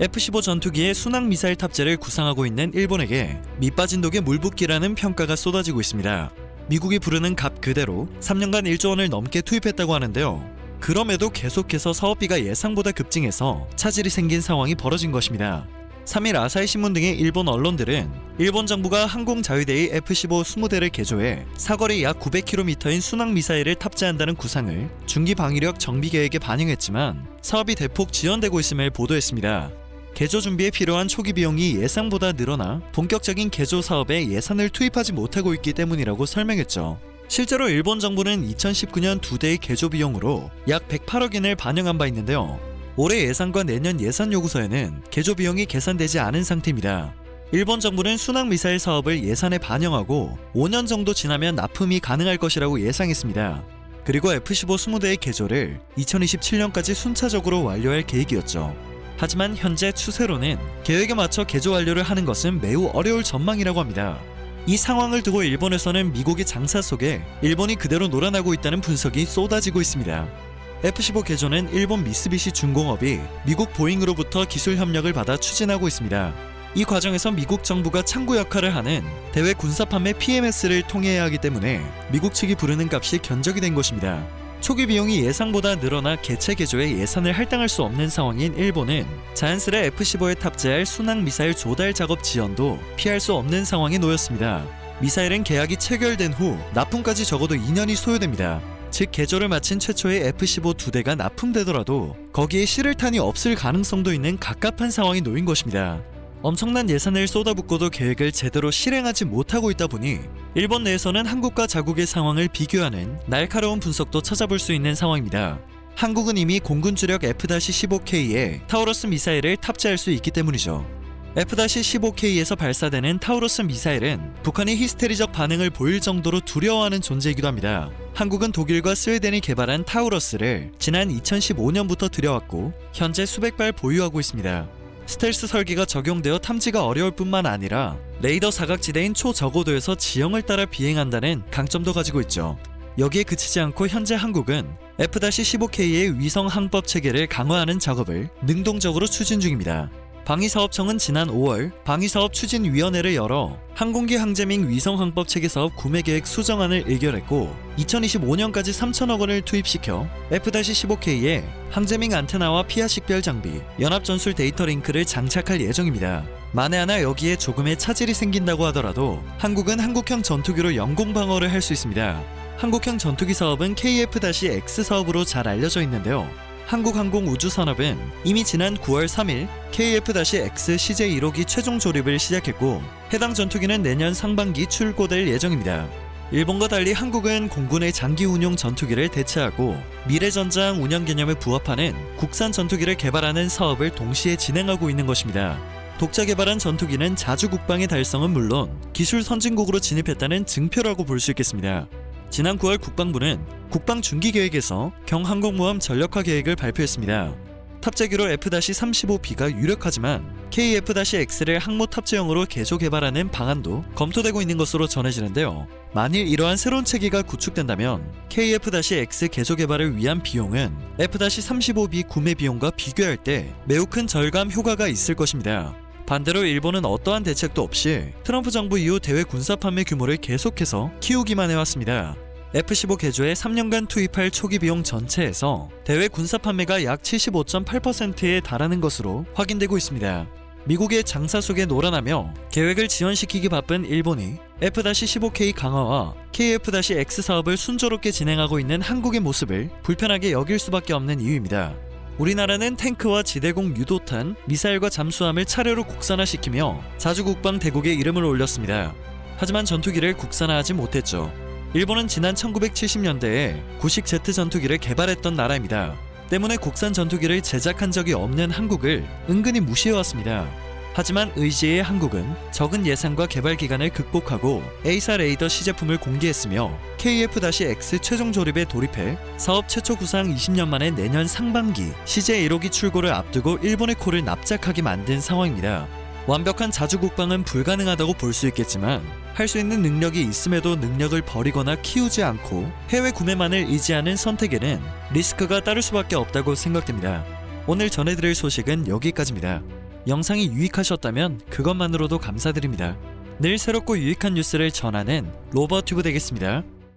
F-15 전투기의 순항 미사일 탑재를 구상하고 있는 일본에게 밑빠진 독의 물붓기라는 평가가 쏟아지고 있습니다. 미국이 부르는 값 그대로 3년간 1조 원을 넘게 투입했다고 하는데요. 그럼에도 계속해서 사업비가 예상보다 급증해서 차질이 생긴 상황이 벌어진 것입니다. 3일 아사히 신문 등의 일본 언론들은 일본 정부가 항공자위대의 F-15 20대를 개조해 사거리 약 900km인 순항 미사일을 탑재한다는 구상을 중기 방위력 정비 계획에 반영했지만 사업이 대폭 지연되고 있음을 보도했습니다. 개조 준비에 필요한 초기 비용이 예상보다 늘어나 본격적인 개조 사업에 예산을 투입하지 못하고 있기 때문이라고 설명했죠. 실제로 일본 정부는 2019년 2대의 개조 비용으로 약 108억 엔을 반영한 바 있는데요. 올해 예산과 내년 예산 요구서에는 개조 비용이 계산되지 않은 상태입니다. 일본 정부는 순항 미사일 사업을 예산에 반영하고 5년 정도 지나면 납품이 가능할 것이라고 예상했습니다. 그리고 F-15 20대의 개조를 2027년까지 순차적으로 완료할 계획이었죠. 하지만 현재 추세로는 계획에 맞춰 개조 완료를 하는 것은 매우 어려울 전망이라고 합니다. 이 상황을 두고 일본에서는 미국의 장사 속에 일본이 그대로 놀아나고 있다는 분석이 쏟아지고 있습니다. F-15 개조는 일본 미쓰비시 중공업이 미국 보잉으로부터 기술 협력을 받아 추진하고 있습니다. 이 과정에서 미국 정부가 창구 역할을 하는 대외 군사 판매 PMS를 통해야 하기 때문에 미국 측이 부르는 값이 견적이 된 것입니다. 초기 비용이 예상보다 늘어나 개체 개조에 예산을 할당할 수 없는 상황인 일본은 자연스레 F-15에 탑재할 순항 미사일 조달 작업 지연도 피할 수 없는 상황에 놓였습니다. 미사일은 계약이 체결된 후 납품까지 적어도 2년이 소요됩니다. 즉 개조를 마친 최초의 F-15 2대가 납품되더라도 거기에 실을 탄이 없을 가능성도 있는 갑갑한 상황이 놓인 것입니다. 엄청난 예산을 쏟아붓고도 계획을 제대로 실행하지 못하고 있다 보니 일본 내에서는 한국과 자국의 상황을 비교하는 날카로운 분석도 찾아볼 수 있는 상황입니다. 한국은 이미 공군 주력 F-15K에 타우러스 미사일을 탑재할 수 있기 때문이죠. F-15K에서 발사되는 타우러스 미사일은 북한이 히스테리적 반응을 보일 정도로 두려워하는 존재이기도 합니다. 한국은 독일과 스웨덴이 개발한 타우러스를 지난 2015년부터 들여왔고 현재 수백 발 보유하고 있습니다. 스텔스 설계가 적용되어 탐지가 어려울 뿐만 아니라 레이더 사각지대인 초저고도에서 지형을 따라 비행한다는 강점도 가지고 있죠. 여기에 그치지 않고 현재 한국은 F-15K의 위성 항법 체계를 강화하는 작업을 능동적으로 추진 중입니다. 방위사업청은 지난 5월 방위사업추진위원회를 열어 항공기 항제밍 위성항법 체계 사업 구매계획 수정안을 의결했고 2025년까지 3천억 원을 투입시켜 F-15K에 항제밍 안테나와 피하 식별 장비, 연합전술 데이터 링크를 장착할 예정입니다. 만에 하나 여기에 조금의 차질이 생긴다고 하더라도 한국은 한국형 전투기로 영공 방어를 할 수 있습니다. 한국형 전투기 사업은 KF-X 사업으로 잘 알려져 있는데요. 한국항공우주산업은 이미 지난 9월 3일 KF-X CJ1호기 최종 조립을 시작했고 해당 전투기는 내년 상반기 출고될 예정입니다. 일본과 달리 한국은 공군의 장기 운용 전투기를 대체하고 미래전장 운영 개념에 부합하는 국산 전투기를 개발하는 사업을 동시에 진행하고 있는 것입니다. 독자 개발한 전투기는 자주 국방의 달성은 물론 기술 선진국으로 진입했다는 증표라고 볼 수 있겠습니다. 지난 9월 국방부는 국방중기계획에서 경항공모함 전력화 계획을 발표했습니다. 탑재기로 F-35B가 유력하지만 KF-X를 항모 탑재형으로 개조 개발하는 방안도 검토되고 있는 것으로 전해지는데요. 만일 이러한 새로운 체계가 구축된다면 KF-X 개조 개발을 위한 비용은 F-35B 구매 비용과 비교할 때 매우 큰 절감 효과가 있을 것입니다. 반대로 일본은 어떠한 대책도 없이 트럼프 정부 이후 대외 군사 판매 규모를 계속해서 키우기만 해왔습니다. F-15 개조에 3년간 투입할 초기 비용 전체에서 대외 군사 판매가 약 75.8%에 달하는 것으로 확인되고 있습니다. 미국의 장사 속에 놀아나며 계획을 지연시키기 바쁜 일본이 F-15K 강화와 KF-X 사업을 순조롭게 진행하고 있는 한국의 모습을 불편하게 여길 수밖에 없는 이유입니다. 우리나라는 탱크와 지대공 유도탄, 미사일과 잠수함을 차례로 국산화시키며 자주국방 대국의 이름을 올렸습니다. 하지만 전투기를 국산화하지 못했죠. 일본은 지난 1970년대에 구식 제트 전투기를 개발했던 나라입니다. 때문에 국산 전투기를 제작한 적이 없는 한국을 은근히 무시해왔습니다. 하지만 의지의 한국은 적은 예산과 개발 기간을 극복하고 A사 레이더 시제품을 공개했으며 KF-X 최종 조립에 돌입해 사업 최초 구상 20년 만에 내년 상반기 CJ1호기 출고를 앞두고 일본의 코를 납작하게 만든 상황입니다. 완벽한 자주국방은 불가능하다고 볼 수 있겠지만 할 수 있는 능력이 있음에도 능력을 버리거나 키우지 않고 해외 구매만을 의지하는 선택에는 리스크가 따를 수밖에 없다고 생각됩니다. 오늘 전해드릴 소식은 여기까지입니다. 영상이 유익하셨다면 그것만으로도 감사드립니다. 늘 새롭고 유익한 뉴스를 전하는 로버튜브 되겠습니다.